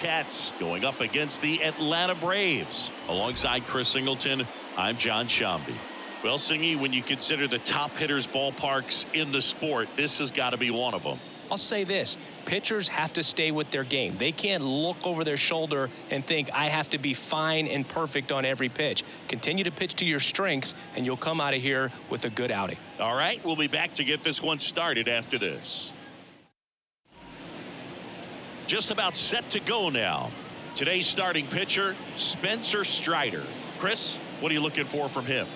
Cats going up against the Atlanta Braves. Alongside Chris Singleton, I'm John Shambi. Well, Singy, when you consider the top hitters ballparks in the sport, this has got to be one of them. I'll say this. Pitchers have to stay with their game. They can't look over their shoulder and think, I have to be fine and perfect on every pitch. Continue to pitch to your strengths, and you'll come out of here with a good outing. All right, we'll be back to get this one started after this. Just about set to go now. Today's starting pitcher, Spencer Strider. Chris, what are you looking for from him?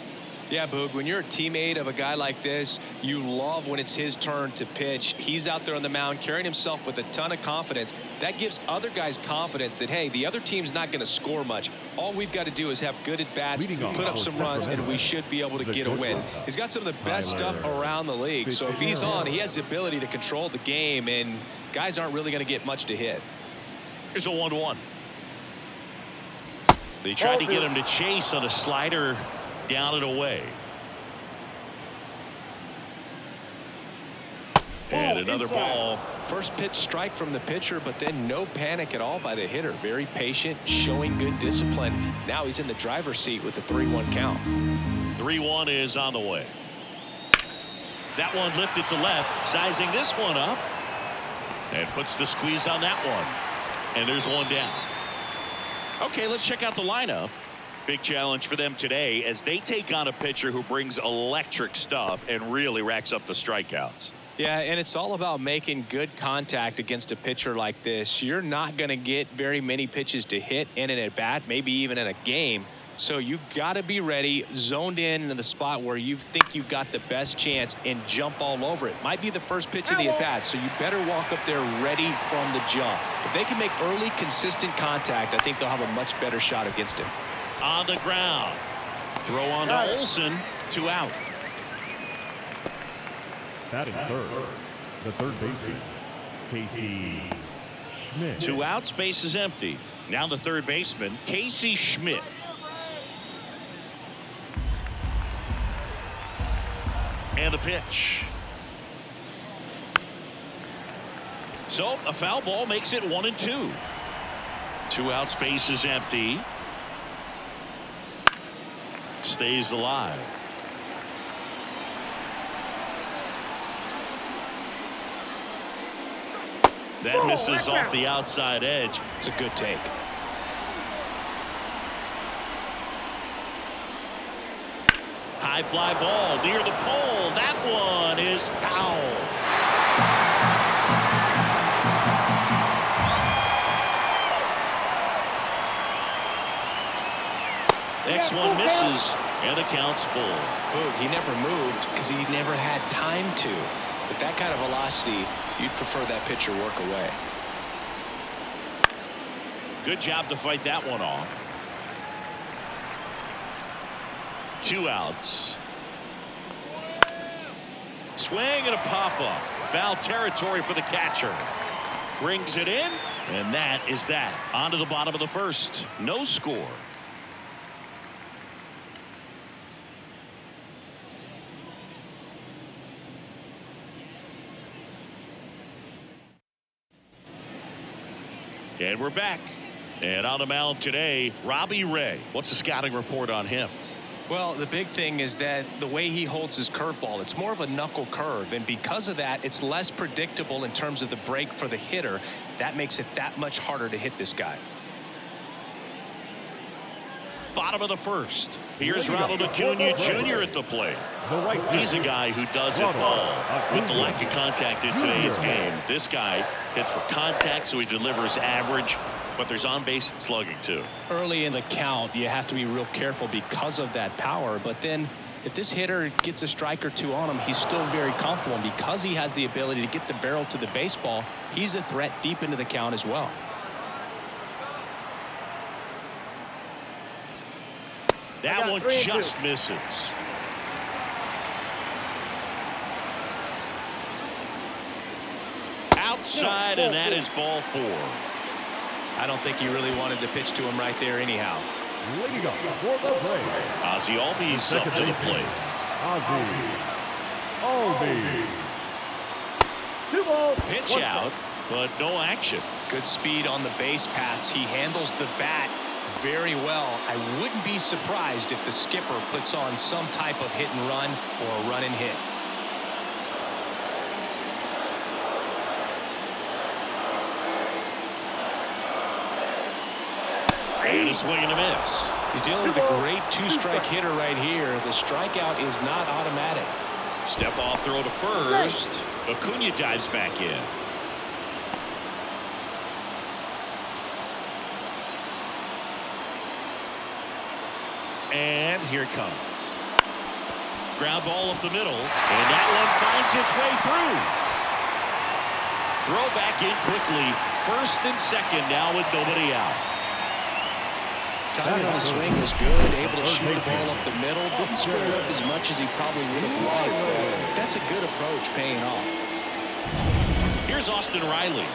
Yeah, Boog, when you're a teammate of a guy like this, you love when it's his turn to pitch. He's out there on the mound carrying himself with a ton of confidence. That gives other guys confidence that, hey, the other team's not going to score much. All we've got to do is have good at-bats, put up some runs, and we should be able to get a win. He's got some of the best stuff around the league. So if he's on, he has the ability to control the game, and guys aren't really going to get much to hit. Here's a 1-1. They tried to get him to chase on a slider. Down and away. And another ball. First pitch strike from the pitcher, but then no panic at all by the hitter. Very patient, showing good discipline. Now he's in the driver's seat with the 3-1 count. 3-1 is on the way. That one lifted to left, sizing this one up. And puts the squeeze on that one. And there's one down. Okay, let's check out the lineup. Big challenge for them today as they take on a pitcher who brings electric stuff and really racks up the strikeouts. Yeah, and it's all about making good contact against a pitcher like this. You're not going to get very many pitches to hit in an at-bat, maybe even in a game. So you got to be ready, zoned in the spot where you think you've got the best chance and jump all over it. Might be the first pitch of the at-bat, so you better walk up there ready from the jump. If they can make early, consistent contact, I think they'll have a much better shot against him. On the ground. Throw on to Olsen. 2 out. Batting third, the third baseman, Casey Schmidt. 2 outs, base is empty. Now the third baseman, Casey Schmidt. And the pitch. So a foul ball makes it 1-2. 2 outs, base is empty. Stays alive. That misses off the outside edge. It's a good take. High fly ball near the pole. That one is foul. Next one misses, and the count's full. Boog, he never moved because he never had time to. With that kind of velocity, you'd prefer that pitcher work away. Good job to fight that one off. 2 outs. Swing and a pop-up. Foul territory for the catcher. Brings it in, and that is that. On to the bottom of the first. No score. And we're back. And on the mound today, Robbie Ray. What's the scouting report on him? Well, the big thing is that the way he holds his curveball, it's more of a knuckle curve. And because of that, it's less predictable in terms of the break for the hitter. That makes it that much harder to hit this guy. Bottom of the first. Here's Ronald Acuna Jr. at the plate. He's a guy who does it all. With the lack of contact in today's game, this guy hits for contact, so he delivers average, but there's on-base and slugging too. Early in the count, you have to be real careful because of that power. But then if this hitter gets a strike or two on him, he's still very comfortable. And because he has the ability to get the barrel to the baseball, he's a threat deep into the count as well. That one just misses. Outside, and that is ball 4. I don't think he really wanted to pitch to him right there anyhow. Leading up for the plate, Ozzie Albies up to the plate. Ozzie Albies. 2 balls. Pitch out, but no action. Good speed on the base pass. He handles the bat very well. I wouldn't be surprised if the skipper puts on some type of hit and run or a run and hit. And a swing and a miss. He's dealing with a great two-strike hitter right here. The strikeout is not automatic. Step off throw to first. Acuna dives back in. And here it comes. Ground ball up the middle. And that one finds its way through. Throw back in quickly. First and second now with nobody out. Timing on the swing was good. Able to shoot the ball up the middle. Didn't square it up as much as he probably would have liked. That's a good approach, paying off. Here's Austin Riley.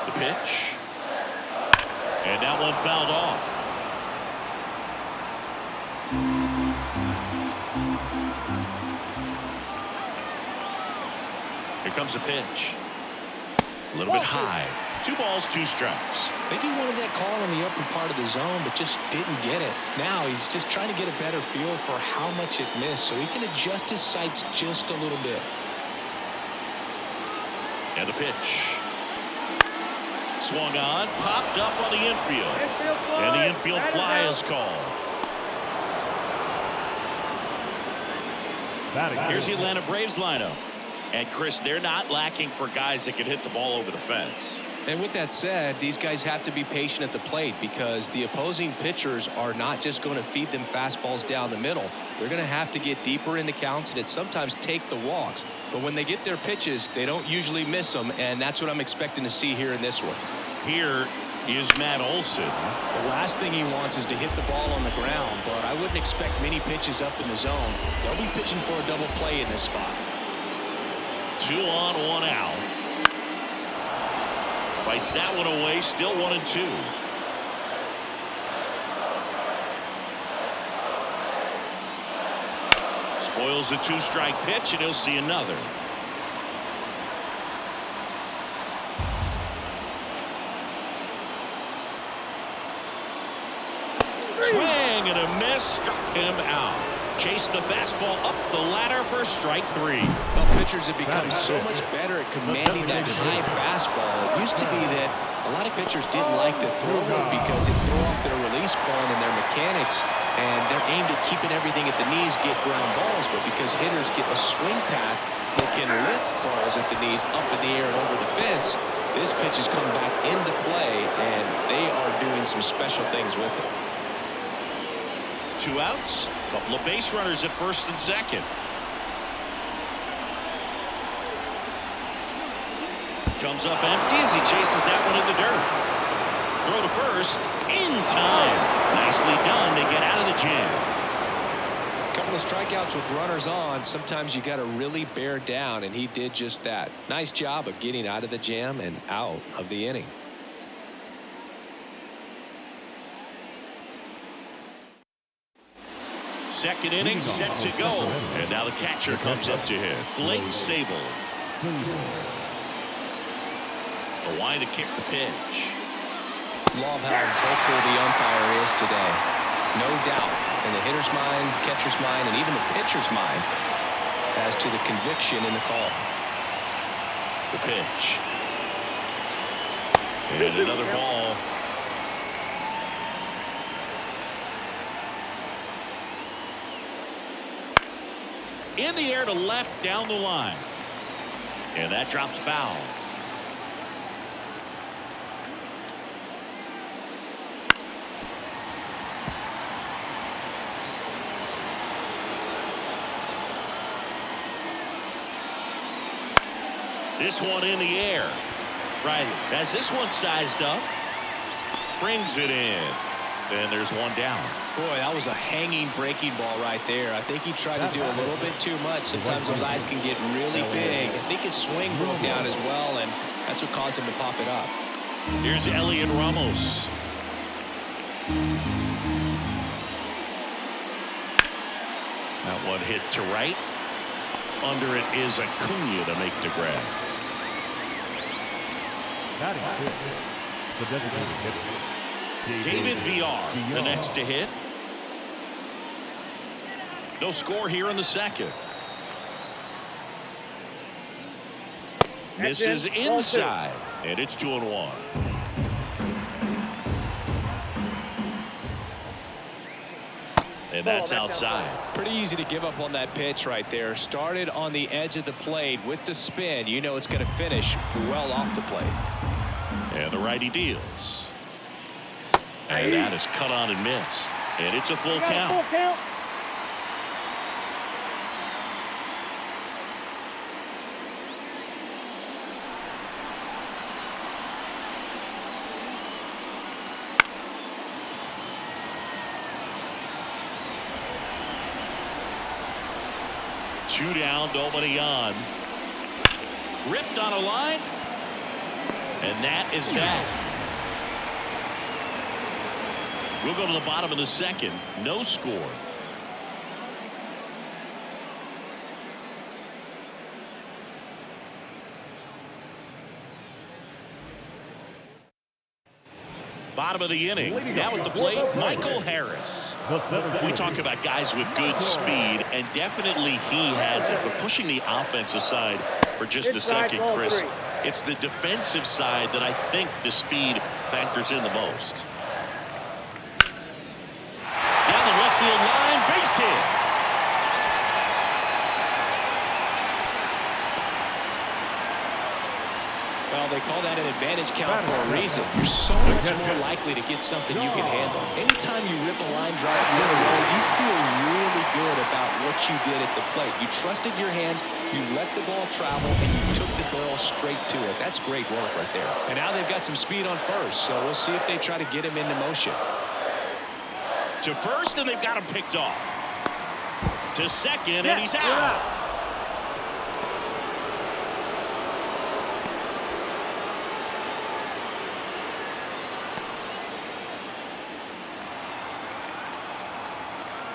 The pitch. And that one fouled off. Here comes a pitch. A little bit high. 2 balls, 2 strikes. I think he wanted that call in the upper part of the zone, but just didn't get it. Now he's just trying to get a better feel for how much it missed so he can adjust his sights just a little bit. And the pitch. Swung on, popped up on the infield. And the infield fly is called. Here's the Atlanta Braves lineup. And Chris, they're not lacking for guys that can hit the ball over the fence. And with that said, these guys have to be patient at the plate because the opposing pitchers are not just going to feed them fastballs down the middle. They're going to have to get deeper into counts and sometimes take the walks. But when they get their pitches, they don't usually miss them, and that's what I'm expecting to see here in this one. Here is Matt Olson. The last thing he wants is to hit the ball on the ground, but I wouldn't expect many pitches up in the zone. They'll be pitching for a double play in this spot. 2 on, 1 out. Fights that one away, still 1-2. Spoils the 2-strike pitch, and he'll see another. Swing and a miss, struck him out. Chased the fastball up the ladder for strike 3. Well, pitchers have become so much better at commanding that high fastball. It used to be that a lot of pitchers didn't like to throw it because it threw off their release point and their mechanics, and they're aimed at keeping everything at the knees, get ground balls. But because hitters get a swing path that can lift balls at the knees up in the air and over the fence, this pitch has come back into play, and they are doing some special things with it. 2 outs, a couple of base runners at first and second. Comes up empty as he chases that one in the dirt. Throw to first, in time. Nicely done to get out of the jam. A couple of strikeouts with runners on. Sometimes you got to really bear down, and he did just that. Nice job of getting out of the jam and out of the inning. Second inning set to go. And now the catcher comes up to hit. Blake Sable. The line to kick the pitch. Love how vocal the umpire is today. No doubt in the hitter's mind, catcher's mind, and even the pitcher's mind as to the conviction in the call. The pitch. And another ball. In the air to left down the line. And that drops foul. This one in the air. Right. As this one sized up. Brings it in. And there's one down. Boy, that was a hanging breaking ball right there. I think he tried to do a little bit too much. Sometimes those eyes can get really big. I think his swing broke down as well, and that's what caused him to pop it up. Here's Elliot Ramos. That one hit to right. Under it is Acuna to make the grab. Batting fifth, the designated hitter, David VR, the next to hit. No score here in the second. Misses inside, and it's 2-1. And that's outside. Pretty easy to give up on that pitch right there. Started on the edge of the plate with the spin. You know it's going to finish well off the plate. And the righty deals. And that is cut on and missed. And it's a full count. Two down, nobody on. Ripped on a line. And that is that. We'll go to the bottom of the second. No score. Bottom of the inning. Now at the plate, Michael Harris. We talk about guys with good speed, and definitely he has it. But pushing the offense aside for just a second, Chris, it's the defensive side that I think the speed factors in the most. Down the left field line, base hit. Well, they call that an advantage count for a reason. You're so much more likely to get something you can handle. Anytime you rip a line drive in a row, you feel really good about what you did at the plate. You trusted your hands, you let the ball travel, and you took the barrel straight to it. That's great work right there. And now they've got some speed on first, so we'll see if they try to get him into motion. To first, and they've got him picked off. To second, and he's out.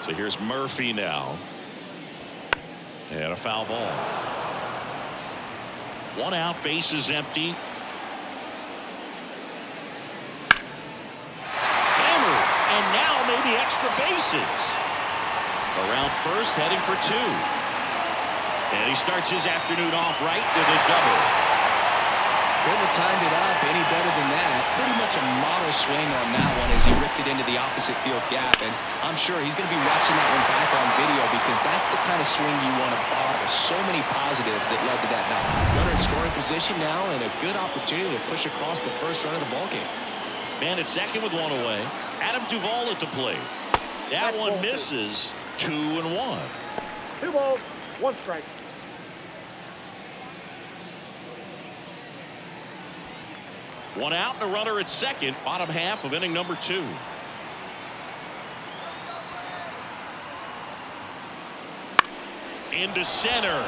So here's Murphy now. And a foul ball. One out, bases empty. Hammered, and now maybe extra bases. Around first, heading for two. And he starts his afternoon off right with a double. Couldn't have timed it up any better than that. Pretty much a model swing on that one as he ripped it into the opposite field gap. And I'm sure he's going to be watching that one back on video because that's the kind of swing you want to bottle. So many positives that led to that now. Runner in scoring position now and a good opportunity to push across the first run of the ballgame. Man at second with one away. Adam Duvall at the plate. That one misses. 2-1. 2 balls, 1 strike. One out and a runner at second. Bottom half of inning number 2. Into center.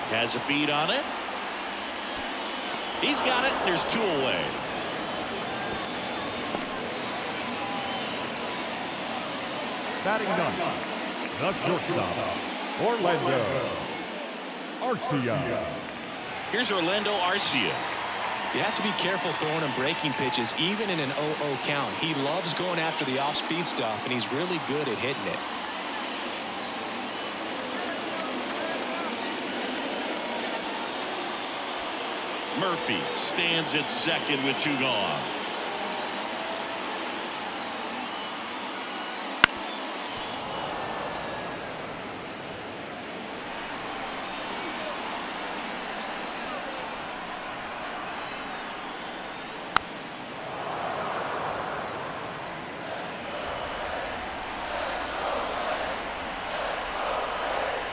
Has a beat on it. He's got it. There's 2 away. Batting ninth, the shortstop, Orlando Arcia. Here's Orlando Arcia. You have to be careful throwing him breaking pitches, even in an 0-0 count. He loves going after the off-speed stuff, and he's really good at hitting it. Murphy stands at second with 2 gone.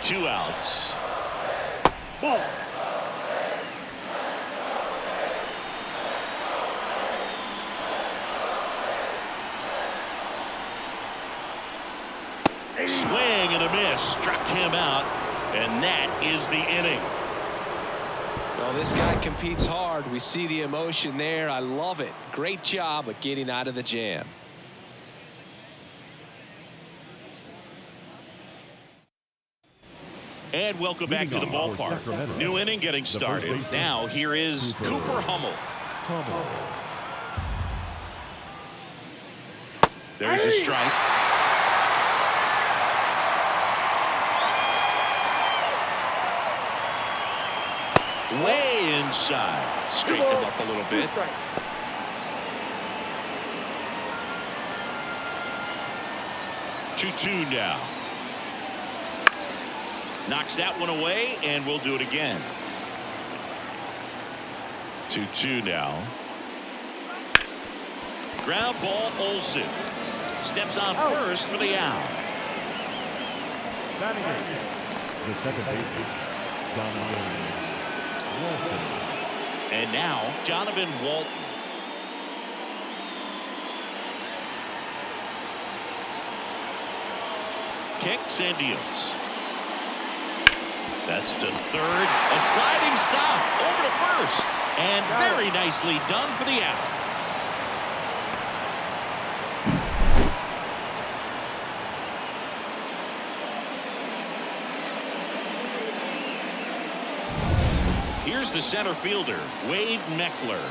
Two outs. Ball. Swing and a miss. Struck him out. And that is the inning. Well, this guy competes hard. We see the emotion there. I love it. Great job of getting out of the jam. And welcome back to the ballpark. New inning getting started. Now here is Cooper Hummel. There's a strike. Way inside. Straighten him up a little bit. 2-2 now. Knocks that one away, and we'll do it again. 2-2 now. Ground ball, Olsen. Steps on first for the out. The second baseman, Donovan Walton. And now, Donovan Walton. Kicks and deals. That's to third. A sliding stop over to first. And very nicely done for the out. Here's the center fielder, Wade Meckler.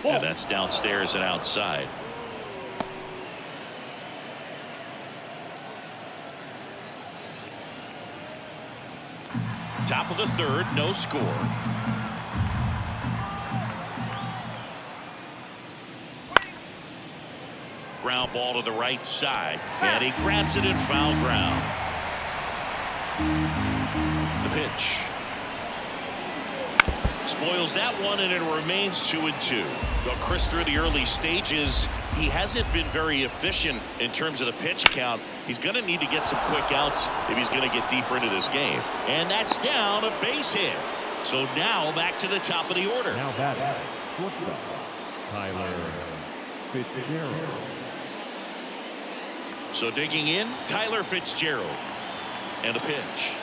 Yeah, that's downstairs and outside. Top of the third, no score. Ground ball to the right side, and he grabs it in foul ground. The pitch. Spoils that one, and it remains 2-2. Well, Chris, through the early stages, he hasn't been very efficient in terms of the pitch count. He's going to need to get some quick outs if he's going to get deeper into this game. And that's down, a base hit. So now back to the top of the order. Now batting, shortstop, Tyler Fitzgerald. So digging in, Tyler Fitzgerald. And the pitch.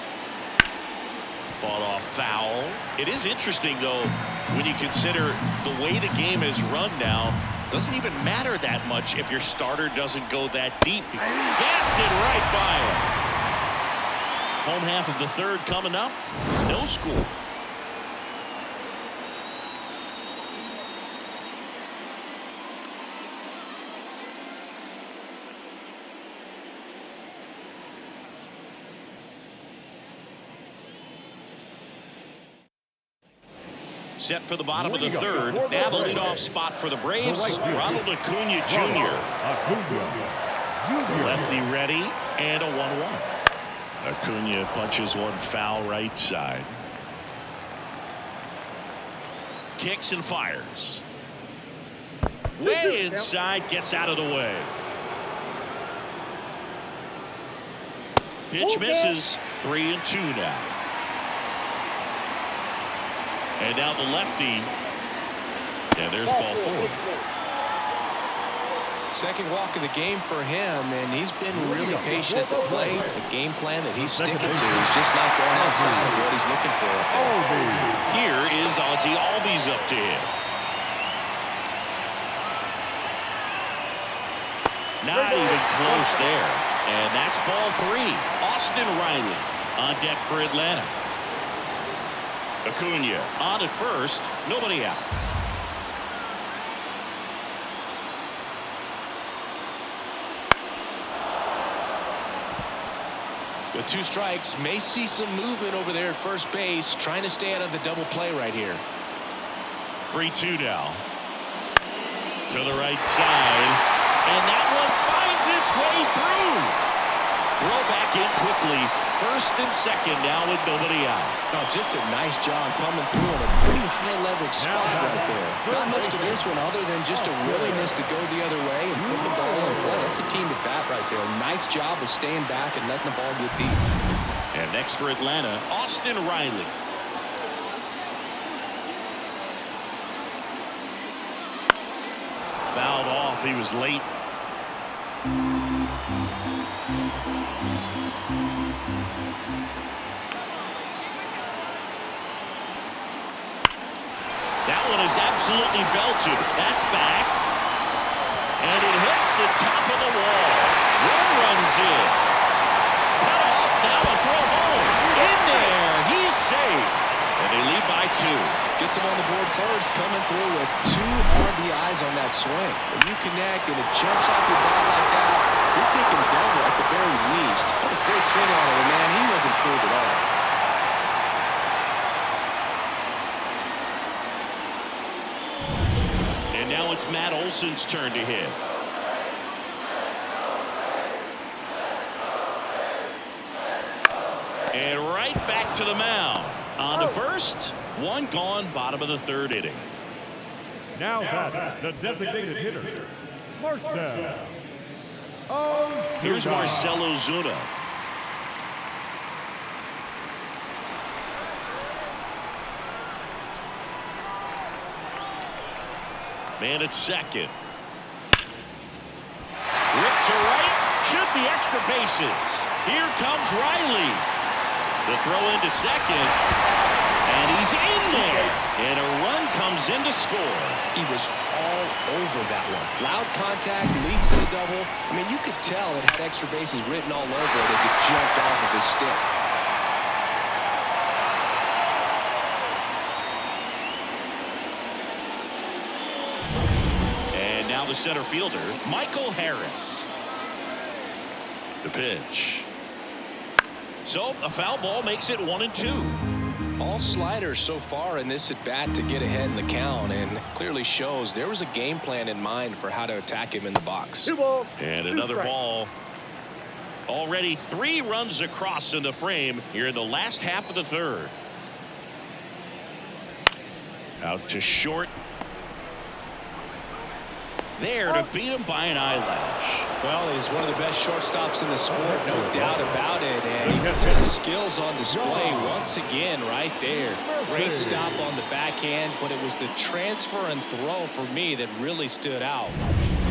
Fought off foul. It is interesting, though, when you consider the way the game is run now. Doesn't even matter that much if your starter doesn't go that deep. Blasted right by him. Home half of the third coming up. No score. Set for the bottom of the third. They have a leadoff spot for the Braves. Ronald Acuna Jr. Lefty ready, and a 1-1. Acuna punches one foul right side. Kicks and fires. Way inside, gets out of the way. Pitch misses. 3-2 now. And now the lefty. And there's ball 4. Second walk of the game for him, and he's been really patient at the plate. The game plan that he's sticking to is just not going outside of what he's looking for. Here is Ozzie Albies up to him. Not even close there. And that's ball 3. Austin Riley on deck for Atlanta. Acuna on at first, nobody out. With 2 strikes, may see some movement over there at first base, trying to stay out of the double play right here. 3-2 now. To the right side, and that one finds its way through. Throw back in quickly. First and second now with nobody out. Oh, just a nice job coming through in a pretty high leverage spot right there. Not much to this one other than just a willingness to go the other way and put the ball in play. That's a team at bat right there. Nice job of staying back and letting the ball get deep. And next for Atlanta, Austin Riley. Fouled off. He was late. That one is absolutely belted. That's back. And it hits the top of the wall. One runs in. Now 2. Gets him on the board first, coming through with 2 RBIs on that swing. When you connect and it jumps off your bat like that, you're thinking double at the very least. What a great swing on it, man. He wasn't fooled at all. And now it's Matt Olson's turn to hit. And right back to the mound. On to first. 1 gone, bottom of the 3rd inning. Now that's the designated hitter, Marcell. Here's Marcell Ozuna. Man at second. Ripped to right. Should be extra bases. Here comes Riley. The throw into second. And he's in there. And a run comes in to score. He was all over that one. Loud contact, leads to the double. I mean, you could tell it had extra bases written all over it as it jumped off of his stick. And now the center fielder, Michael Harris. The pitch. So a foul ball makes it 1-2. All sliders so far in this at bat to get ahead in the count, and clearly shows there was a game plan in mind for how to attack him in the box. 2 balls. And 2 another strikes. ball. Already 3 runs across in the frame here in the last half of the 3rd. Out to short. There to beat him by an eyelash. Well, he's one of the best shortstops in the sport, no doubt about it. And he put his skills on display once again right there. Great stop on the backhand, but it was the transfer and throw for me that really stood out.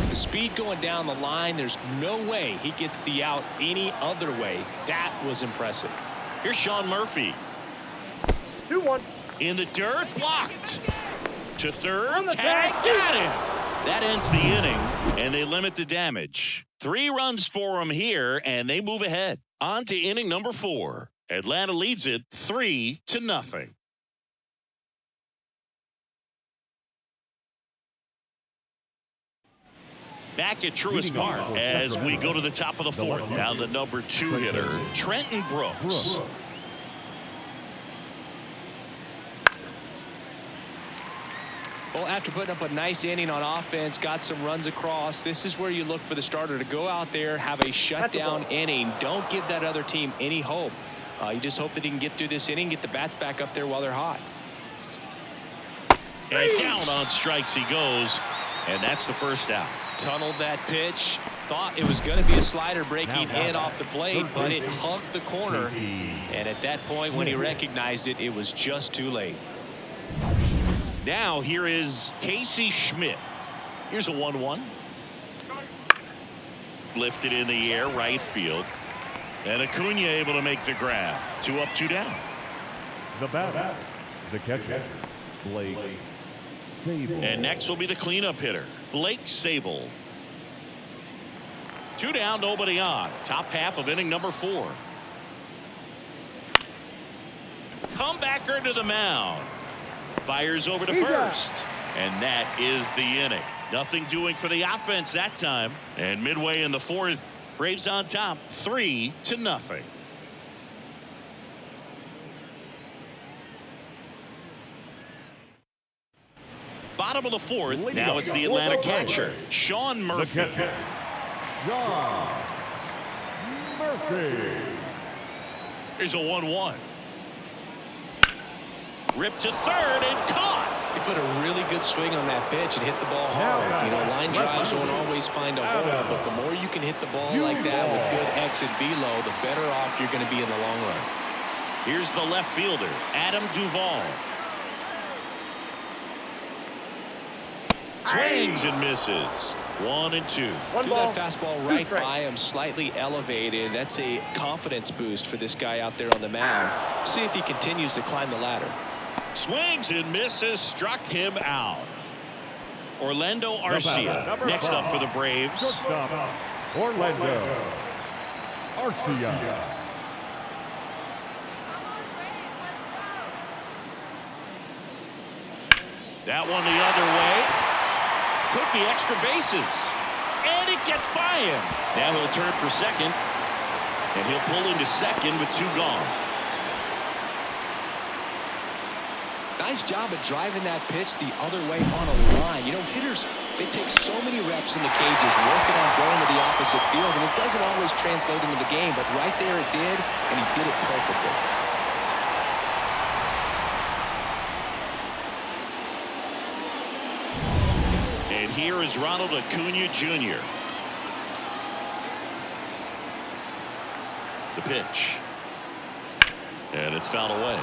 The speed going down the line, there's no way he gets the out any other way. That was impressive. Here's Sean Murphy. 2-1. In the dirt, blocked. To On third, the tag, tag. got him. That ends the inning, and they limit the damage. 3 runs for them here, and they move ahead. On to inning number 4. Atlanta leads it 3-0. Back at Truist Park as we go to the top of the 4th. Down the number 2 hitter, Trenton Brooks. Well, after putting up a nice inning on offense, got some runs across, this is where you look for the starter to go out there, have a shutdown inning. Don't give that other team any hope. You just hope that he can get through this inning, get the bats back up there while they're hot. And down on strikes he goes, and that's the first out. Tunneled that pitch. Thought it was going to be a slider breaking in off the plate, but it hugged the corner. And at that point, when he recognized it, it was just too late. Now here is Casey Schmidt. Here's a 1-1. Lifted in the air, right field. And Acuna able to make the grab. 2 up, 2 down. The batter, the catcher, Blake Sable. And next will be the cleanup hitter, Blake Sable. 2 down, nobody on. Top half of inning number 4. Comebacker to the mound. Fires over to first. And that is the inning. Nothing doing for the offense that time. And midway in the 4th, Braves on top 3-0. Bottom of the 4th. Now it's the Atlanta catcher, Sean Murphy. The catcher, Sean Murphy. Here's a 1-1. Ripped to third and caught. He put a really good swing on that pitch and hit the ball hard. You know, line drives won't always find a hole, but the more you can hit the ball like that with good exit velo, the better off you're going to be in the long run. Here's the left fielder, Adam Duvall. Swings and misses. 1-2. Threw that fastball right by him, slightly elevated. That's a confidence boost for this guy out there on the mound. See if he continues to climb the ladder. Swings and misses, struck him out. Orlando Arcia next up for the Braves. Shortstop, Orlando Arcia. That one the other way. Could be extra bases. And it gets by him. Now he'll turn for second. And he'll pull into second with 2 gone. Nice job of driving that pitch the other way on a line. You know, hitters, they take so many reps in the cages working on going to the opposite field, and it doesn't always translate into the game, but right there it did, and he did it perfectly. And here is Ronald Acuna Jr. The pitch. And it's fouled away.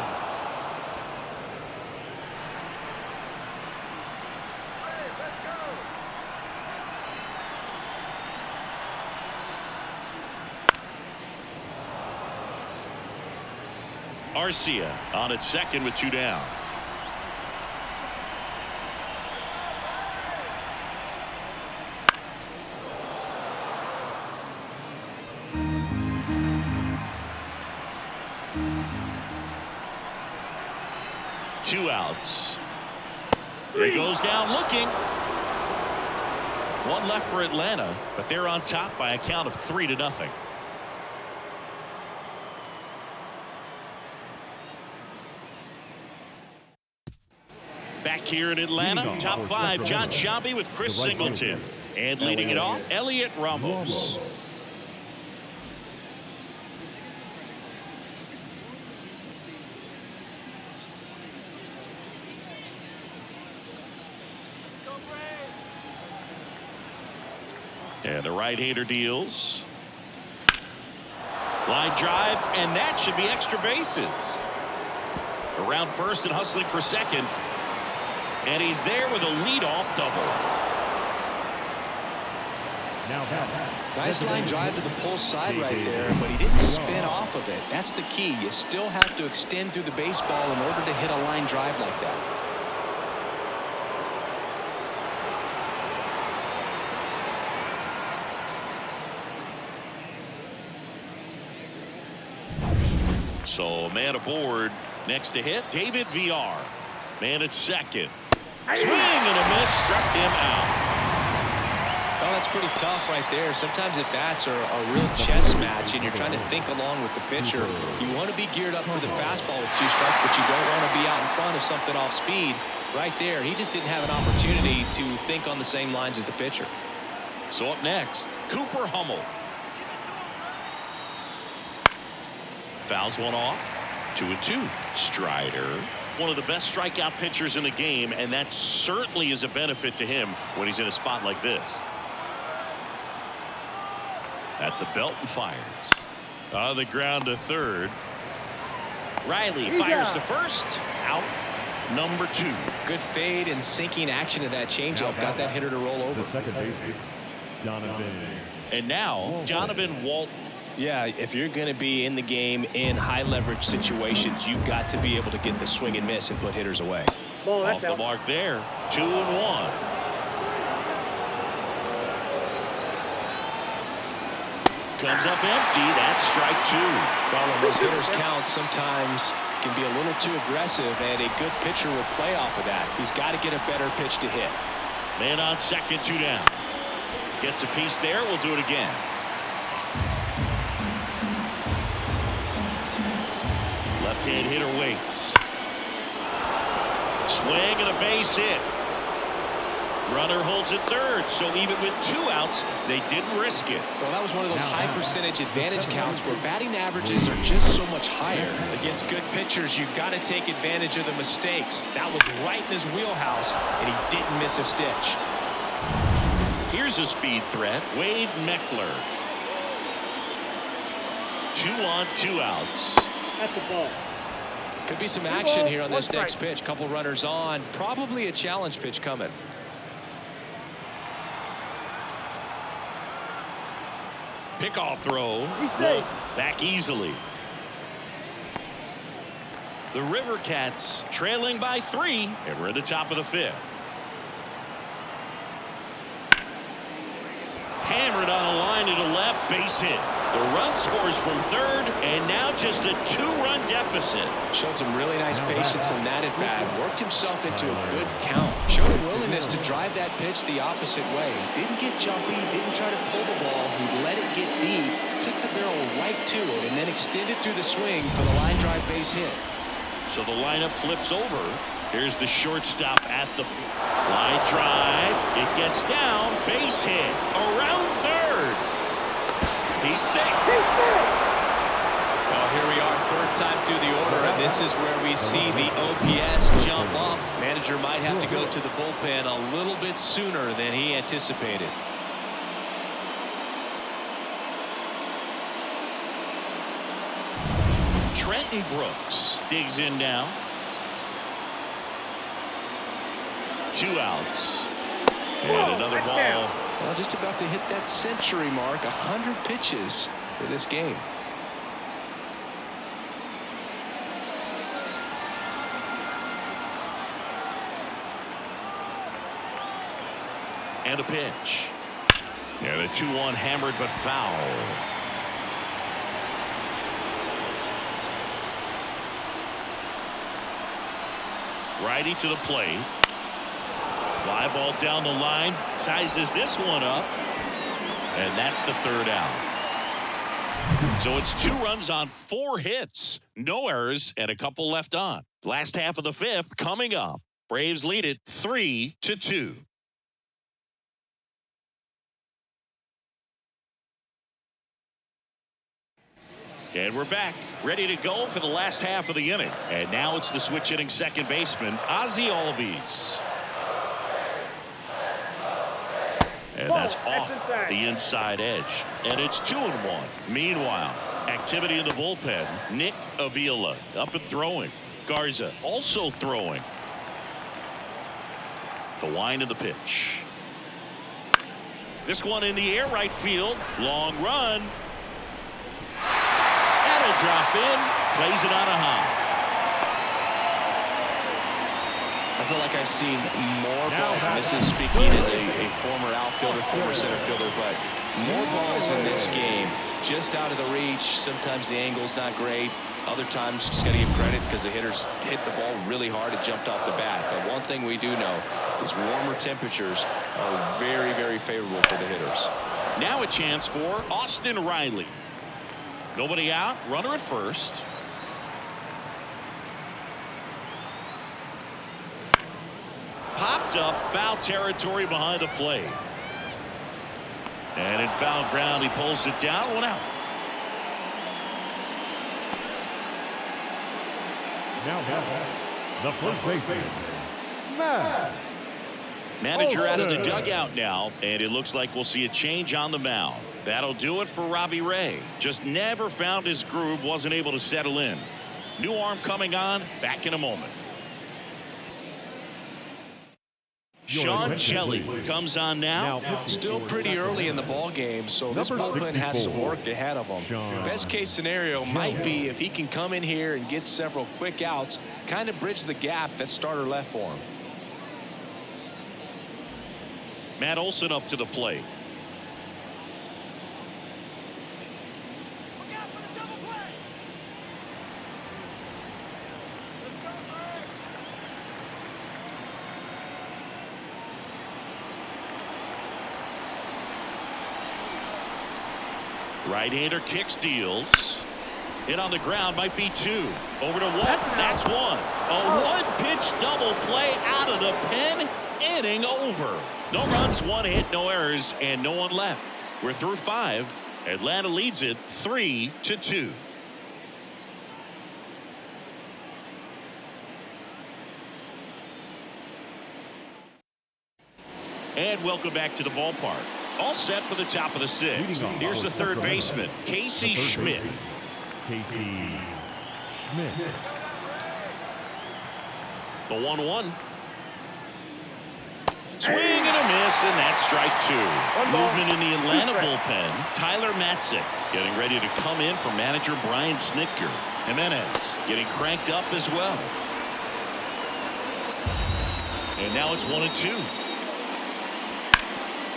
Arcia on at second with 2 down. Two outs. He goes down looking. One left for Atlanta, but they're on top by a count of 3-0. Back here in Atlanta, top 5, John Shambi with Chris Singleton. And leading it off, Elliot Ramos. And the right-hander deals. Line drive, and that should be extra bases. Around first and hustling for second. And he's there with a leadoff double. Nice line drive to the pull side right there, but he didn't spin off of it. That's the key. You still have to extend through the baseball in order to hit a line drive like that. So a man aboard. Next to hit, David VR. Man at second. Swing and a miss, struck him out. Well, that's pretty tough right there. Sometimes at bats are a real chess match, and you're trying to think along with the pitcher. You want to be geared up for the fastball with 2 strikes, but you don't want to be out in front of something off speed. Right there, he just didn't have an opportunity to think on the same lines as the pitcher. So up next, Cooper Hummel. Fouls one off. 2-2. Strider. One of the best strikeout pitchers in the game, and that certainly is a benefit to him when he's in a spot like this. At the belt and fires. On the ground to third. Riley fires to first. Out. Number 2. Good fade and sinking action of that changeup. Got that hitter to roll over. The second baseman, Donovan. And now, Donovan Walton. Yeah, if you're going to be in the game in high leverage situations, you've got to be able to get the swing and miss and put hitters away. Off the mark there. 2-1. Comes up empty. That's strike 2. Well, when those hitters count, sometimes can be a little too aggressive, and a good pitcher will play off of that. He's got to get a better pitch to hit. Man on second, 2 down. Gets a piece there. We'll do it again. Left-hand hitter waits. Swing and a base hit. Runner holds at third, so even with 2 outs, they didn't risk it. Well, that was one of those high percentage advantage counts where batting averages are just so much higher. Against good pitchers, you've got to take advantage of the mistakes. That was right in his wheelhouse, and he didn't miss a stitch. Here's a speed threat. Wade Meckler. 2 on, 2 outs. That's the ball. Could be some action here on this next pitch. Couple runners on. Probably a challenge pitch coming. Pickoff throw. Back easily. The River Cats trailing by 3, and we're at the top of the 5th. Hammered on a line to the left, base hit. The run scores from third, and now just a 2-run deficit. Showed some really nice patience in that at bat. Worked himself into a good count. Showed a willingness to drive that pitch the opposite way. Didn't get jumpy, didn't try to pull the ball. He let it get deep, took the barrel right to it, and then extended through the swing for the line drive base hit. So the lineup flips over. Here's the shortstop at the line drive. It gets down, base hit, around third. He's safe. Well, here we are, third time through the order, and this is where we see the OPS jump up. Manager might have to go to the bullpen a little bit sooner than he anticipated. Trenton Brooks digs in now. 2 outs. And another ball. Well, just about to hit that century mark. 100 pitches for this game. And a pitch. And a 2-1 hammered but foul. Righty to the plate. Fly ball down the line. Sizes this one up. And that's the 3rd out. So it's 2 runs on 4 hits. No errors and a couple left on. Last half of the 5th coming up. Braves lead it 3-2. And we're back, ready to go for the last half of the inning. And now it's the switch hitting second baseman, Ozzie Albies. And that's off the inside edge. And it's 2-1. Meanwhile, activity in the bullpen. Nick Avila up and throwing. Garza also throwing. The wind of the pitch. This one in the air right field. Long run. That'll drop in. Plays it on a high. I feel like I've seen more balls, and this is speaking as a former outfielder, former center fielder, but more balls in this game just out of the reach. Sometimes the angle's not great. Other times, just got to give credit because the hitters hit the ball really hard. It jumped off the bat. But one thing we do know is warmer temperatures are very, very favorable for the hitters. Now a chance for Austin Riley. Nobody out. Runner at first. Popped up, foul territory behind the plate. And in foul ground, he pulls it down. 1 out. Now the first baseman, Matt. Manager out of the dugout now, and it looks like we'll see a change on the mound. That'll do it for Robbie Ray. Just never found his groove, wasn't able to settle in. New arm coming on, back in a moment. Sean Shelley comes on now. Still pretty early in the ball game, so this bullpen has some work ahead of him. Best case scenario might be if he can come in here and get several quick outs, kind of bridge the gap that starter left for him. Matt Olson up to the plate. Right-hander kicks, deals. Hit on the ground, might be 2. Over to 1. That's 1. A one-pitch double play out of the pen. Inning over. No runs, 1 hit, no errors, and no one left. We're through 5. Atlanta leads it 3-2. And welcome back to the ballpark. All set for the top of the 6th. Here's the third baseman, Casey Schmidt. Casey Schmidt. The 1-1. Swing and a miss, and that's strike 2. Movement in the Atlanta bullpen. Tyler Matzik getting ready to come in for manager Brian Snitker. Jimenez getting cranked up as well. And now it's 1-2.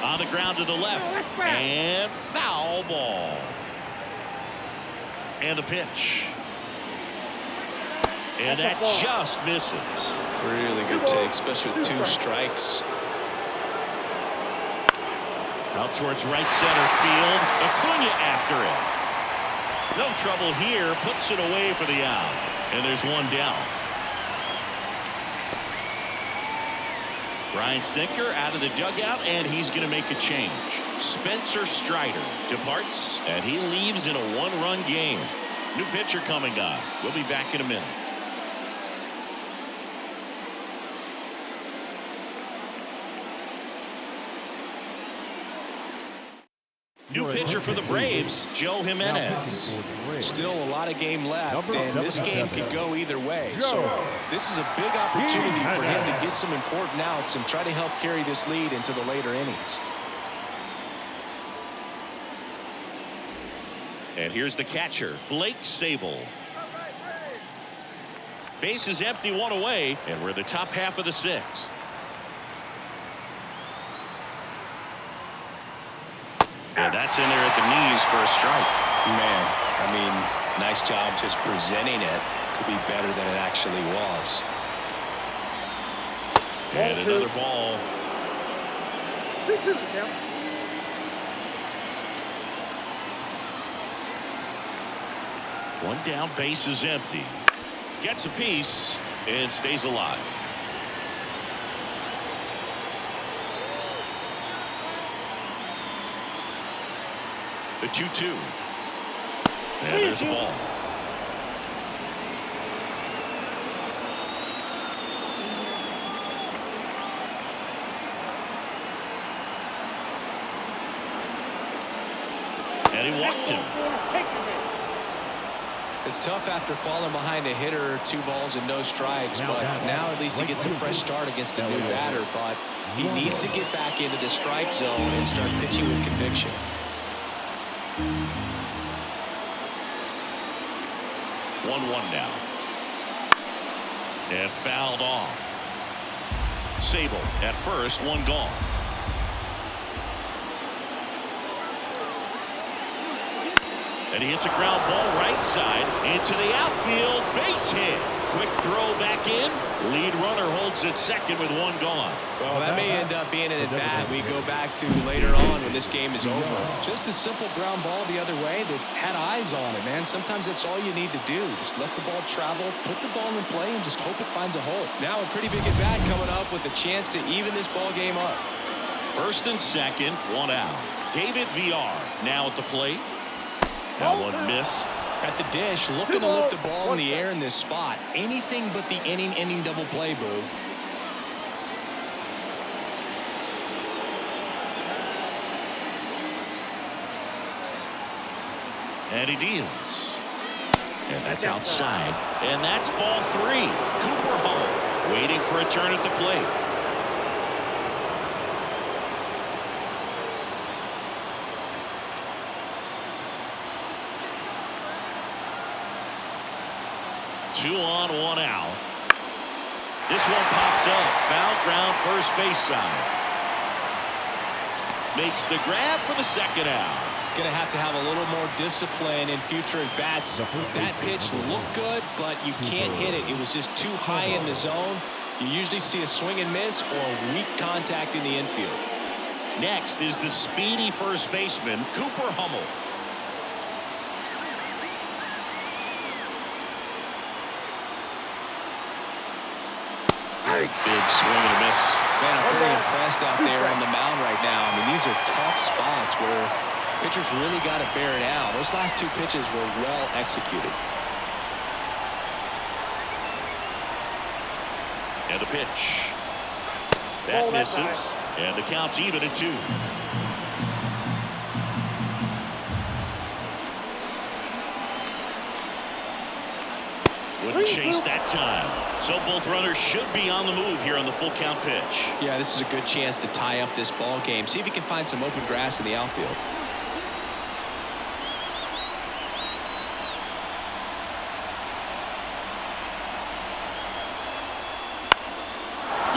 On the ground to the left. And foul ball. And the pitch. And that just misses. Really good take, especially with 2 strikes. Out towards right center field. Acuna after it. No trouble here. Puts it away for the out. And there's one down. Brian Snitker out of the dugout, and he's going to make a change. Spencer Strider departs, and he leaves in a 1-run game. New pitcher coming on. We'll be back in a minute. New pitcher for the Braves, Joe Jimenez. Still a lot of game left, and this game could go either way. So this is a big opportunity for him to get some important outs and try to help carry this lead into the later innings. And here's the catcher, Blake Sable. Base is empty, 1 away, and we're in the top half of the 6th. And that's in there at the knees for a strike. Man, I mean, nice job just presenting it to be better than it actually was. And another ball. 3-2 count. One down, base is empty. Gets a piece and stays alive. The 2-2. And there's a ball. And he walked him. It's tough after falling behind a hitter, 2 balls and no strikes, but now at least he gets a fresh start against a new batter. But he needs to get back into the strike zone and start pitching with conviction. 1-1 now. And fouled off. Sable at first, 1 gone. And he hits a ground ball right side into the outfield. Base hit. Quick throw back in. Lead runner holds at second with 1 gone. Well, that may end up being an at-bat we go back to later on when this game is over. Just a simple ground ball the other way that had eyes on it, man. Sometimes that's all you need to do. Just let the ball travel, put the ball in play, and just hope it finds a hole. Now a pretty big at-bat coming up with a chance to even this ball game up. First and second, 1 out. David VR now at the plate. That one missed. At the dish, looking to lift the ball in the air in this spot. Anything but the inning double play, Boo. And he deals. And that's outside. And that's ball 3. Cooper Hall waiting for a turn at the plate. Two on, 1 out. This one popped up. Foul ground, first base side. Makes the grab for the second out. Going to have a little more discipline in future at bats. That pitch looked good, but you can't hit it. It was just too high in the zone. You usually see a swing and miss or weak contact in the infield. Next is the speedy first baseman, Cooper Hummel. Big swing and a miss. Man, I'm pretty impressed out there on the mound right now. I mean, these are tough spots where pitchers really got to bear it out. Those last 2 pitches were well executed. And the pitch. That misses. And the count's even at 2. Wouldn't chase that time. So both runners should be on the move here on the full count pitch. Yeah, this is a good chance to tie up this ball game. See if he can find some open grass in the outfield.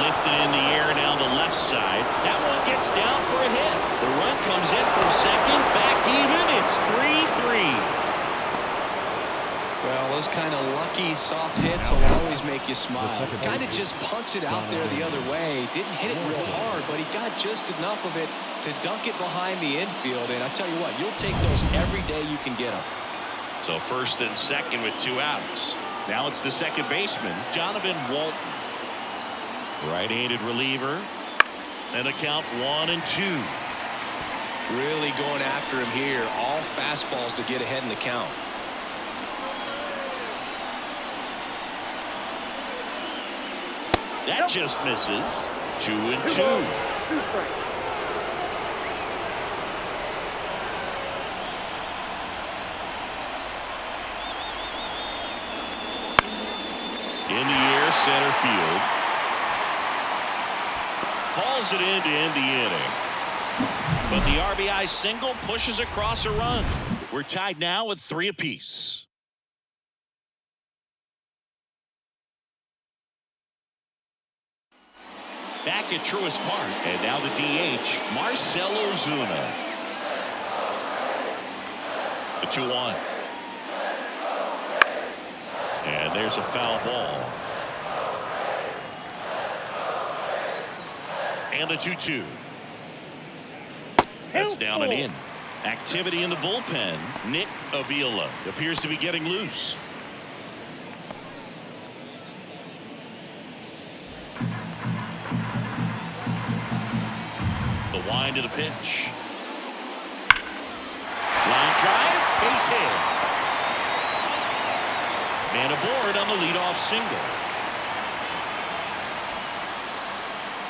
Lifted in the air down the left side. That one gets down for a hit. The run comes in from second. Back even. It's 3-3. Well, those kind of lucky soft hits will always make you smile. Kind of just punts it out there the other way. Didn't hit it real hard, but he got just enough of it to dunk it behind the infield. And I tell you what, you'll take those every day you can get them. So first and second with 2 outs. Now it's the second baseman, Donovan Walton. Right-handed reliever. And a count 1-2. Really going after him here. All fastballs to get ahead in the count. That just misses. 2-2. 2 strikes. In the air, center field. Hauls it in to end the inning. But the RBI single pushes across a run. We're tied now with 3 apiece. Back at Truist Park, and now the DH, Marcell Ozuna. The 2-1. And there's a foul ball. And the 2-2. That's down and in. Activity in the bullpen. Nick Avila appears to be getting loose. The wind of the pitch. Line drive, base hit. Man aboard on the leadoff single.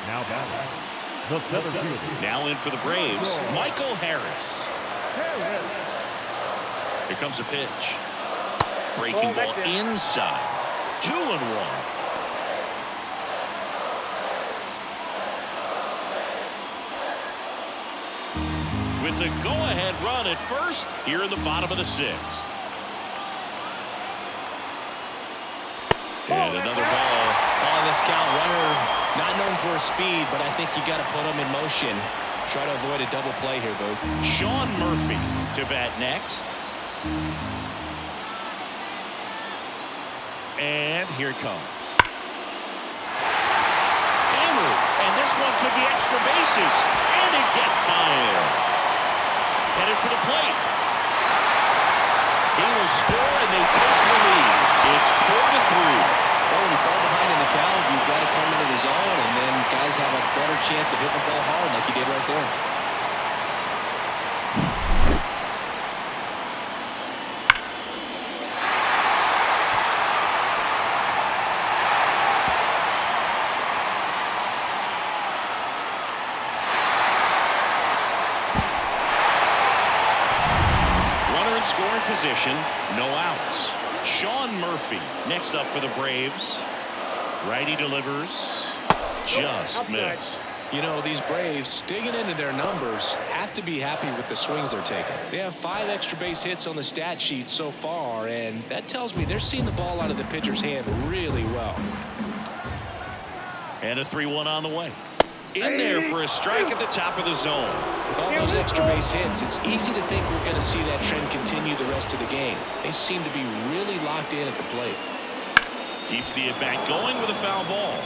Now batting, the center fielder. Now in for the Braves, Michael Harris. Here comes a pitch. Breaking ball inside. 2-1. With the go-ahead run at first here in the bottom of the 6th. And another ball. On this count, runner not known for his speed, but I think you got to put him in motion. Try to avoid a double play here, Boog. Sean Murphy to bat next. And here it comes. Hammered, and this one could be extra bases, and it gets by him. Headed for the plate. He will score, and they take the lead. It's 4-3. Well, when you fall behind in the count, you've got to come into the zone, and then guys have a better chance of hitting the ball hard like you did right there. Runner in scoring position, no outs. Sean Murphy next up for the Braves. Righty delivers. Just missed. You know, these Braves, digging into their numbers, have to be happy with the swings they're taking. They have 5 extra base hits on the stat sheet so far, and that tells me they're seeing the ball out of the pitcher's hand really well. And a 3-1 on the way. In there for a strike at the top of the zone. With all those extra base hits, it's easy to think we're going to see that trend continue the rest of the game. They seem to be really locked in at the plate. Keeps the at-bat going with a foul ball.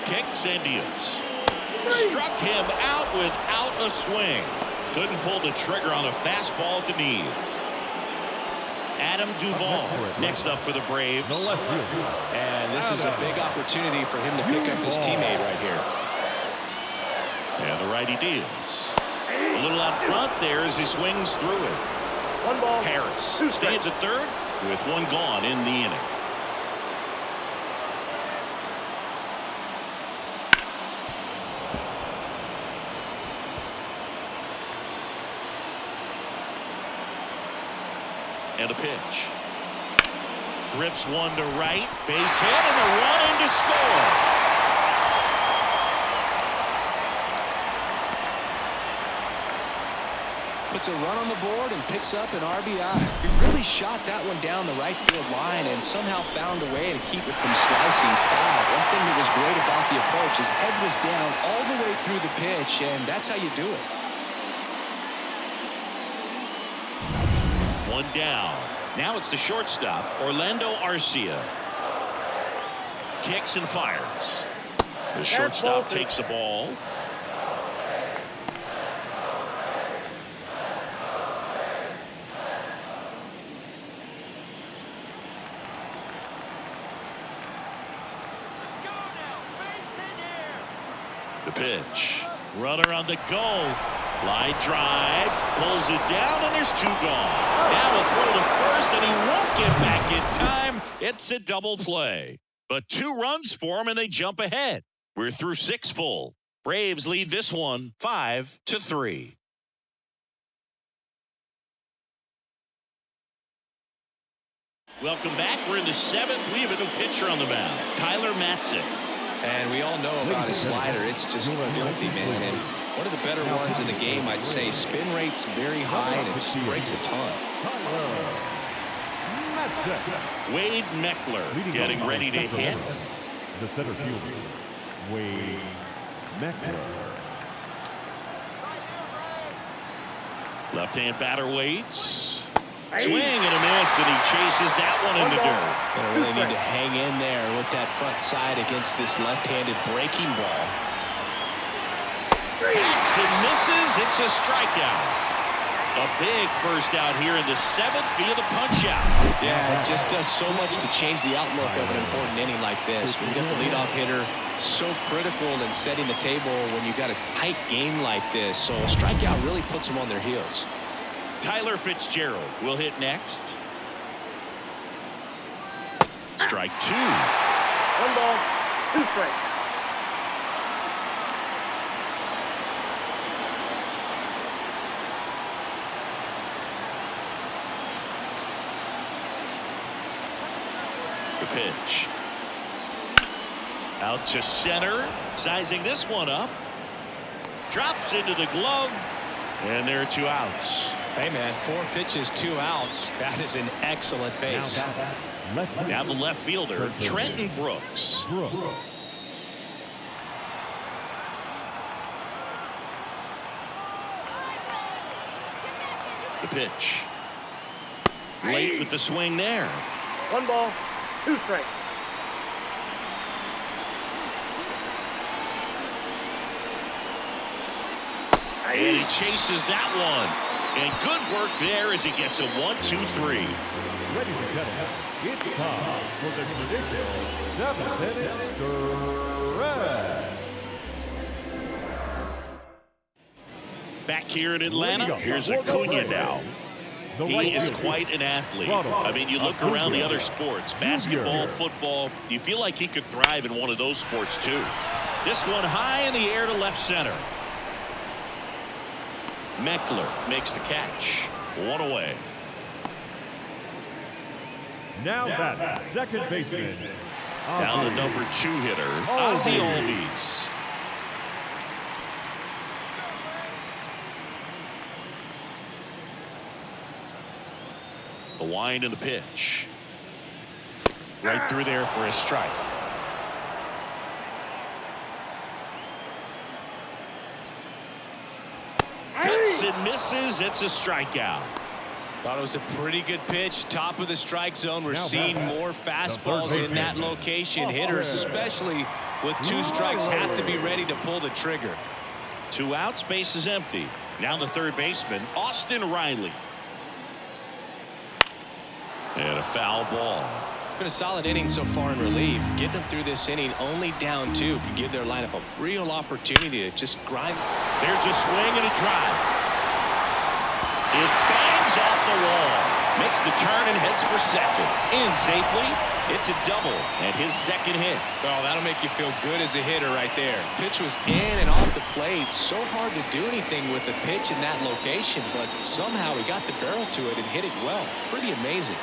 Kicks and deals. Struck him out without a swing. Couldn't pull the trigger on a fastball at the knees. Adam Duvall next up for the Braves. And this is a big opportunity for him to pick up his teammate right here. And the righty deals. A little out front there as he swings through it. 1 ball. Harris stands at third with 1 gone in the inning. And a pitch. Rips one to right. Base hit and a run in to score. Puts a run on the board and picks up an RBI. He really shot that one down the right field line and somehow found a way to keep it from slicing foul. One thing that was great about the approach, his head was down all the way through the pitch, and that's how you do it. One down. Now it's the shortstop, Orlando Arcia. Kicks and fires. The shortstop takes the ball. The pitch. Runner on the go. Line drive. Pulls it down, and there's two gone. Now a throw to first, and he won't get back in time. It's a double play. But 2 runs for him, and they jump ahead. We're through 6 full. Braves lead this one 5-3. Welcome back. We're in the 7th. We have a new pitcher on the mound, Tyler Matzik. And we all know about his slider. It's just filthy, man. And one of the better ones in the game, I'd say. Spin rate's very high, and it just breaks a ton. Wade Meckler getting ready to hit. The center fielder, Wade Meckler. Left-hand batter waits. Swing and a miss, and he chases that one in the dirt. Gonna really need to hang in there with that front side against this left-handed breaking ball. Hits and misses. It's a strikeout. A big first out here in the 7th via the punch-out. Yeah, it just does so much to change the outlook of an important inning like this. When you got the leadoff hitter, so critical in setting the table when you got a tight game like this. So a strikeout really puts them on their heels. Tyler Fitzgerald will hit next. Strike 2. 1 ball, 2 strikes. The pitch. Out to center. Sizing this one up. Drops into the glove. And there are 2 outs. Hey, man, 4 pitches, 2 outs. That is an excellent base. Now the left fielder, Trenton Brooks. The pitch. Late with the swing there. 1 ball, 2 strikes. And he chases that one. And good work there as he gets a 1-2-3. Ladies and gentlemen, it's time for the traditional 7-minute stretch. Back here in Atlanta, here's Acuna now. He is quite an athlete. I mean, you look around the other sports, basketball, football, you feel like he could thrive in one of those sports too. This one high in the air to left center. Meckler makes the catch. 1 away. Now that second baseman. Down the number 2 hitter, Ozzie Albies. The wind and the pitch. Right through there for a strike. Cuts and misses. It's a strikeout. Thought it was a pretty good pitch. Top of the strike zone. We're seeing more fastballs in that location. Hitters, especially with 2 strikes, have to be ready to pull the trigger. 2 outs, base is empty. Now the third baseman, Austin Riley. And a foul ball. Been a solid inning so far in relief. Getting them through this inning only down 2 could give their lineup a real opportunity to just grind. There's a swing and a drive. It bangs off the wall. Makes the turn and heads for second. In safely. It's a double and his second hit. Oh, that'll make you feel good as a hitter right there. Pitch was in and off the plate. So hard to do anything with the pitch in that location, but somehow he got the barrel to it and hit it well. Pretty amazing.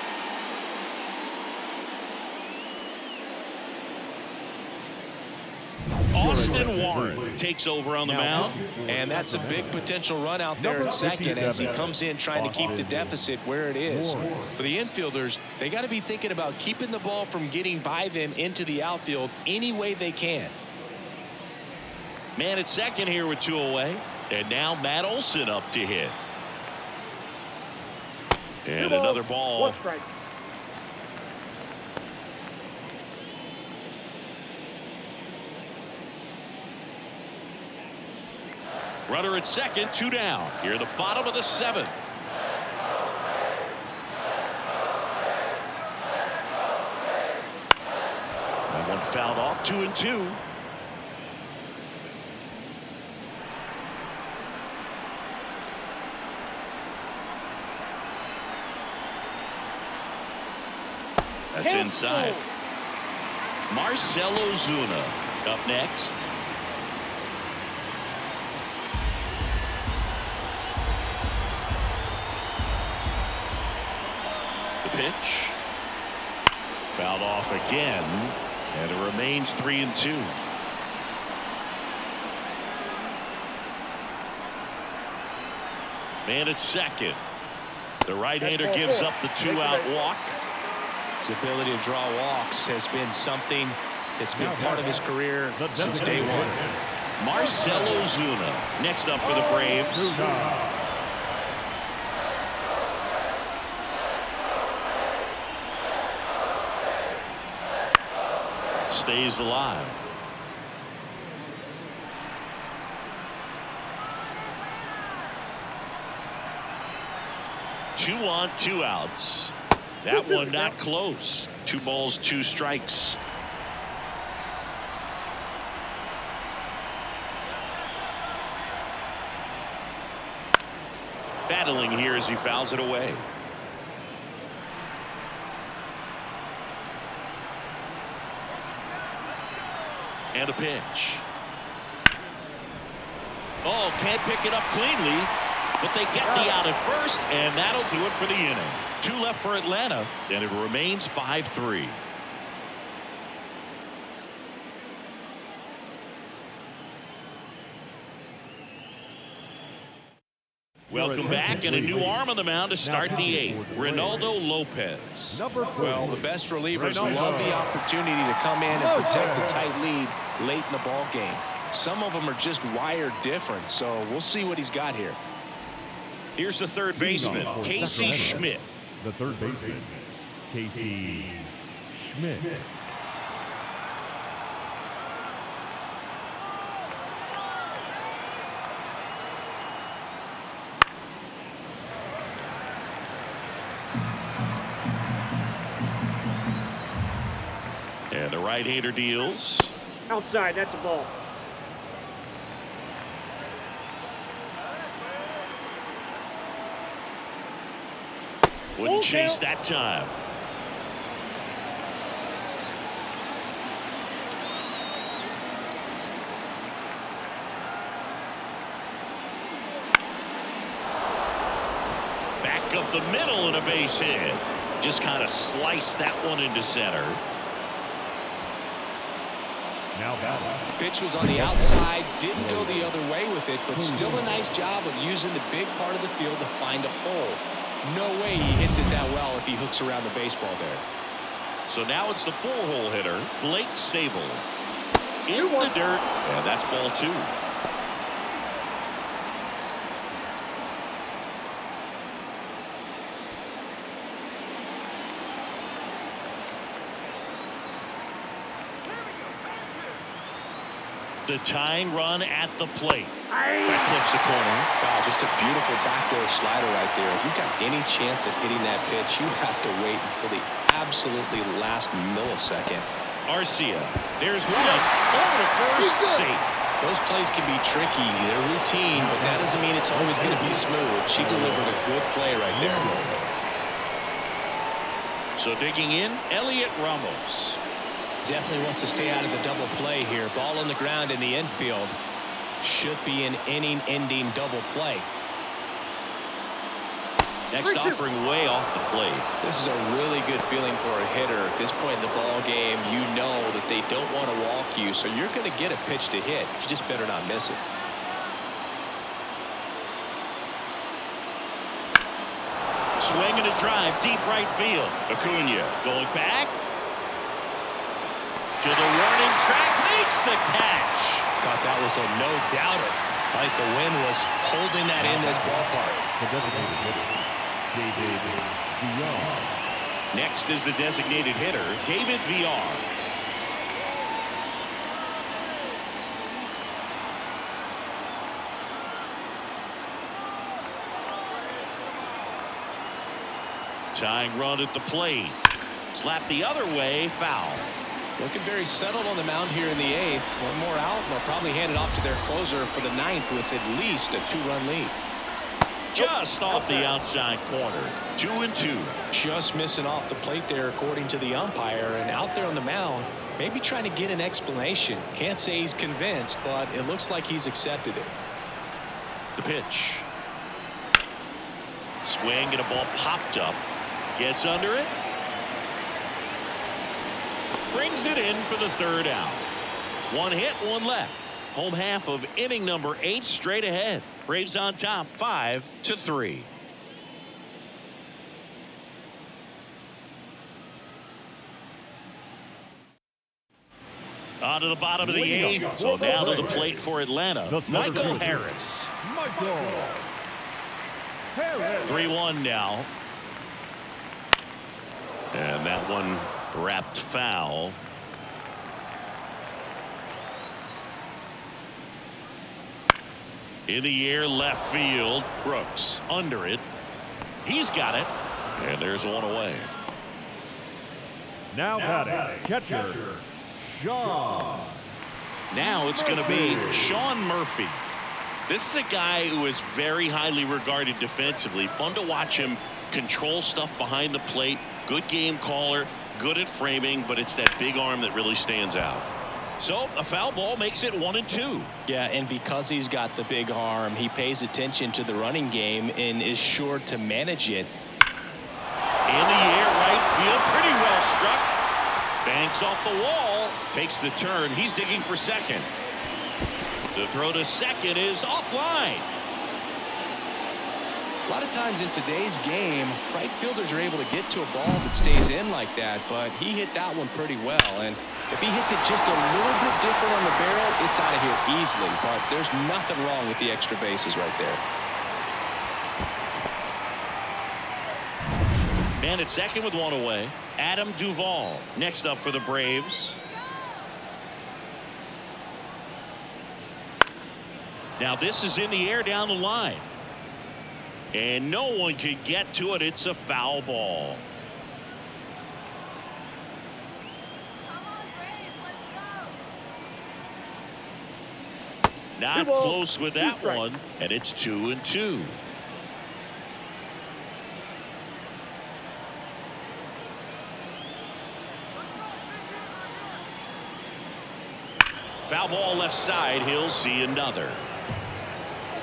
Austin Warren takes over on the mound. And that's a big potential run out there in second as he comes in trying to keep the deficit where it is. For the infielders, they got to be thinking about keeping the ball from getting by them into the outfield any way they can. Man at second here with 2 away. And now Matt Olson up to hit. And another ball. 1 strike. Runner at second, 2 down. Here at the bottom of the 7th. That one fouled off, 2-2. That's inside. Marcelo Zuna up next. The pitch. Fouled off again. And it remains 3-2. Man at second. The right-hander gives up the 2-out walk. His ability to draw walks has been something that's been part of his career since day one. Marcelo Zuna next up for the Braves. Stays alive. Two on, 2 outs. That one not close. 2 balls, 2 strikes. Battling here as he fouls it away. And a pitch. Oh, can't pick it up cleanly, but they get the out at first, and that'll do it for the inning. 2 left for Atlanta, and it remains 5-3. Welcome back, and a new arm on the mound to start the 8th. Ronaldo Lopez. Well, the best relievers love the opportunity to come in and protect a tight lead late in the ball game. Some of them are just wired different, so we'll see what he's got here. Here's the third baseman, Casey Schmidt. The third baseman, Casey Schmidt. And the right-hander deals. Outside, that's a ball. Wouldn't chase that time. Back up the middle and a base hit. Just kind of sliced that one into center. Now batting. Pitch was on the outside, didn't go the other way with it, but still a nice job of using the big part of the field to find a hole. No way he hits it that well if he hooks around the baseball there. So now it's the 4-hole hitter, Blake Sable. In the dirt, and that's ball 2. The tying run at the plate. That clips the corner. Wow, just a beautiful backdoor slider right there. If you've got any chance of hitting that pitch, you have to wait until the absolutely last millisecond. Arcia, there's one. Over to first, safe. Those plays can be tricky. They're routine, but that doesn't mean it's always going to be smooth. She delivered a good play right there. So digging in, Elliot Ramos. Definitely wants to stay out of the double play here. Ball on the ground in the infield. Should be an inning-ending double play. Next offering way off the plate. This is a really good feeling for a hitter. At this point in the ball game, you know that they don't want to walk you, so you're going to get a pitch to hit. You just better not miss it. Swing and a drive, deep right field. Acuna going back. To the warning track, makes the catch. Thought that was a no-doubter. I think the wind was holding that in this ballpark. The designated hitter, David VR. Next is the designated hitter, David VR. Tying run at the plate. Slap the other way, foul. Looking very settled on the mound here in the 8th. One more out, and they'll probably hand it off to their closer for the 9th with at least a 2-run lead. Just off the outside corner. 2-2. Just missing off the plate there, according to the umpire, and out there on the mound, maybe trying to get an explanation. Can't say he's convinced, but it looks like he's accepted it. The pitch. Swing and a ball popped up. Gets under it. Brings it in for the 3rd out. 1 hit, 1 left. Home half of inning number 8 straight ahead. Braves on top 5-3. On to the bottom of the 8th. So now to the plate for Atlanta. Michael Harris. 3-1 now. And that one wrapped foul. In the air, left field. Brooks under it. He's got it. And there's one away. Now batting, catcher, Sean. Now it's going to be Sean Murphy. This is a guy who is very highly regarded defensively. Fun to watch him control stuff behind the plate. Good game caller, good at framing, but it's that big arm that really stands out. So a foul ball makes it 1-2. Yeah, and because he's got the big arm, he pays attention to the running game and is sure to manage it. In the air, right field, pretty well struck. Banks off the wall, takes the turn. He's digging for second. The throw to second is offline. A lot of times in today's game, right fielders are able to get to a ball that stays in like that, but he hit that one pretty well. And if he hits it just a little bit different on the barrel, it's out of here easily. But there's nothing wrong with the extra bases right there. Man at second with one away. Adam Duvall next up for the Braves. Now this is in the air down the line. And no one can get to it. It's a foul ball. Not close with that one, and it's 2-2. Foul ball left side. He'll see another.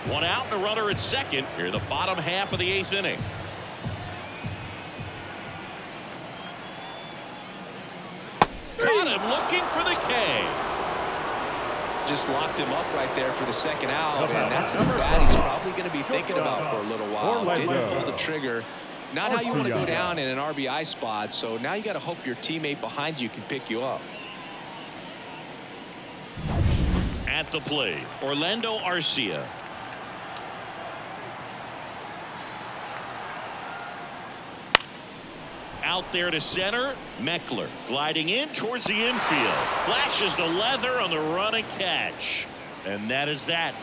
1 out and a runner at second here, the bottom half of the 8th inning. Caught him looking for the K. Just locked him up right there for the 2nd out, and that's a bat he's probably going to be thinking about for a little while. Didn't pull the trigger. Not how you want to go down in an RBI spot, so now you got to hope your teammate behind you can pick you up. At the plate, Orlando Arcia. Out there to center, Meckler gliding in towards the infield. Flashes the leather on the run and catch. And that is that.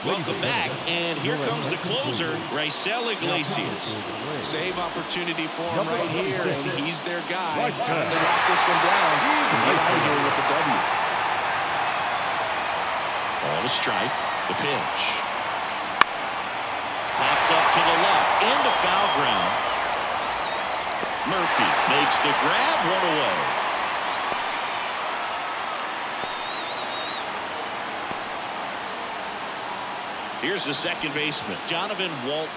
Welcome back, and here comes the closer, Raisel Iglesias. Save opportunity for him right here, and he's their guy. Time to lock this one down and get out of here with the W. On a strike, the pitch. Popped up to the left, into foul ground. Murphy makes the grab, 1 away. Here's the second baseman, Jonathan Walton.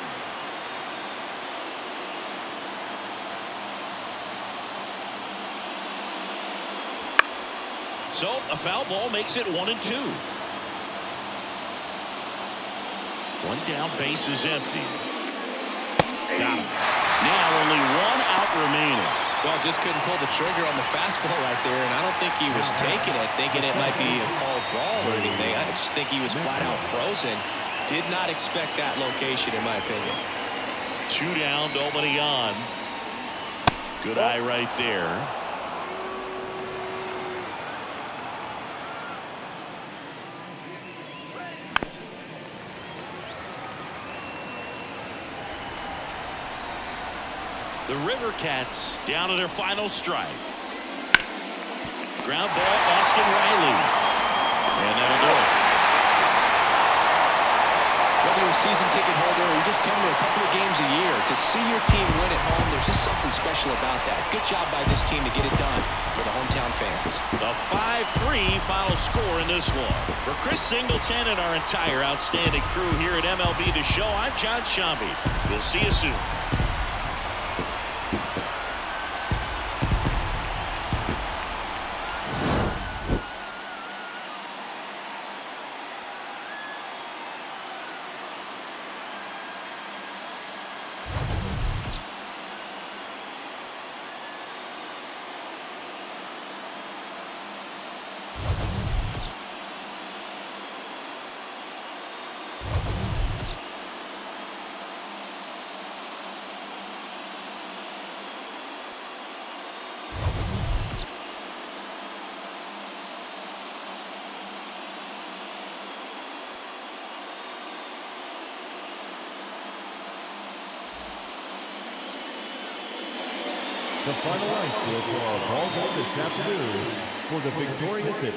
So a foul ball makes it 1-2. One down, base is empty. Got him. Now only one out remaining. Well, just couldn't pull the trigger on the fastball right there, and I don't think he was taking it, thinking it might be a called ball or anything. I just think he was flat out frozen. Did not expect that location, in my opinion. 2 down, nobody on. Good eye right there. The River Cats down to their final strike. Ground ball, Austin Riley. And that'll do it. Whether you're a season ticket holder or you just come to a couple of games a year, to see your team win at home, there's just something special about that. Good job by this team to get it done for the hometown fans. The 5-3 final score in this one. For Chris Singleton and our entire outstanding crew here at MLB The Show, I'm John Shambi. We'll see you soon. The final ice score for our ball game this afternoon for the victorious Atlanta